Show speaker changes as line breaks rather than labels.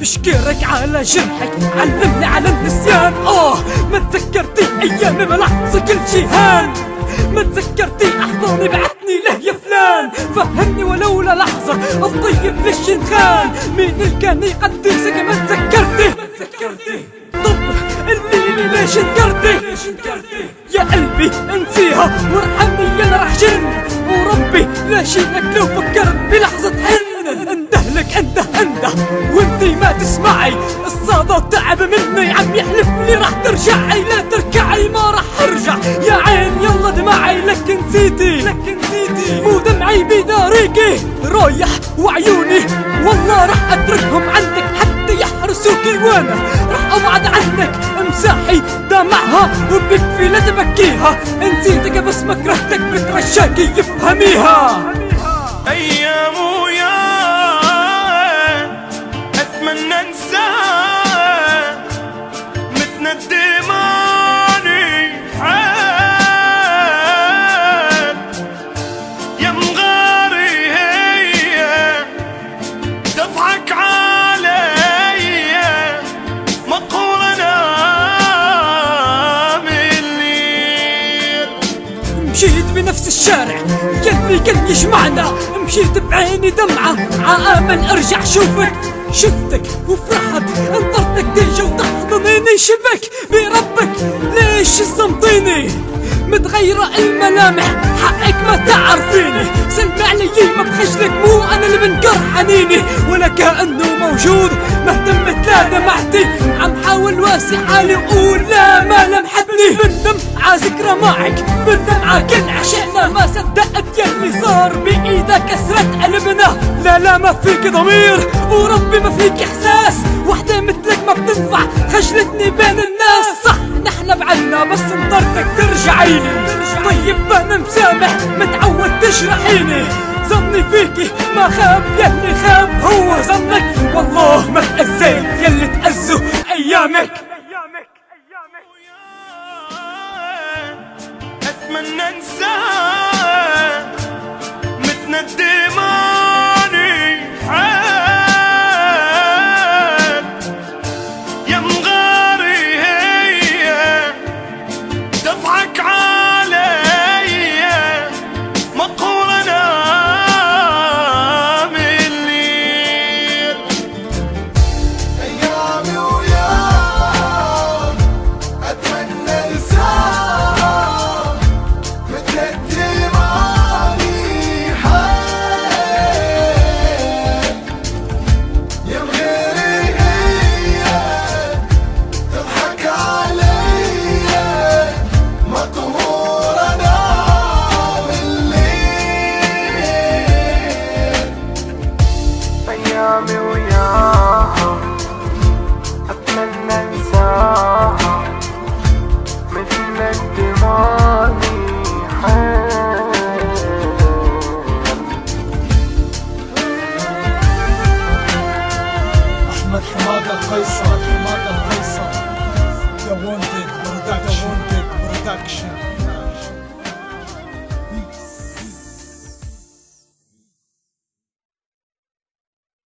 بشكرك على جرحك، علمني على النسيان. ما تذكرتي ايام ما لحظة كل شي هان، ما تذكرتي احضاني بعتني له يا فلان. فهمني ولولا لحظة الطيب ليش ينخان، مين اللي كان يقدسك ما تذكرتي. طب الليلة ليش انكرتي؟ يا قلبي انسيها وارحمني انا رح جن، وربي ليش انك لو فكرت بلحظة حن اندهلك انده وانتي ما تسمعي. الصدى تعب مني عم يحلف لي رح ترجعي، لا تركعي ما رح ارجع يا عين يلا دمعي. لك نسيتي مو دمعي بداريكي، رايح وعيوني والله رح اتركهم عندك حتى يحرسوكي، وانا رح ابعد عنك امساحي دمعها وبكفي لا تبكيها. نسيتك بس ما كرهتك بترشاكي يفهميها.
ايام ويا اتمنى انساه متندماني حال يا مغاري هي تضحك علي مقهورنا من الليل.
مشيت بنفس الشارع يلي كان يجمعنا، مشيت بعيني دمعة عامل ارجع شوفك. شفتك وفرحت انطرتك تيجي وتحضنيني، شبك بربك ليش صمتيني؟ متغيرة الملامح حقك ما تعرفيني، سلمي علي ما بخجلك مو انا اللي بنكر حنيني، ولا كأنه موجود مهتم تلا دمعتي. عم حاول واسع حالي وقول لا ما لمحتني، بندم ع ذكرى معك بندم ع كل عشقنا، ما صدقت يلي صار بايدك كسرت قلبنا. لا ما فيك ضمير وربي ما فيك احساس، وحدة مثلك ما بتنفع خجلتني بين الناس. صح نحن بعدنا بس انطرتك ترجعيني، طيب انا مسامح متعود تجرحيني. ظني فيكي ما خاب يلي خاب هو ظنك، والله ما تأذيت يلي تأذوا ايامك.
اتمنى انساه متندماني حال يا مغاري هي تضحك علي مقهورنا من الليل.
ايامي وياك اتمنى انساك متندماني حال يا مغيري هي تضحك علي مقهورنا من الليل.
ايامي وياها اتمنى انساها متندماني حال.
احمد حمادة القيصر، يا وونتد برودكشن.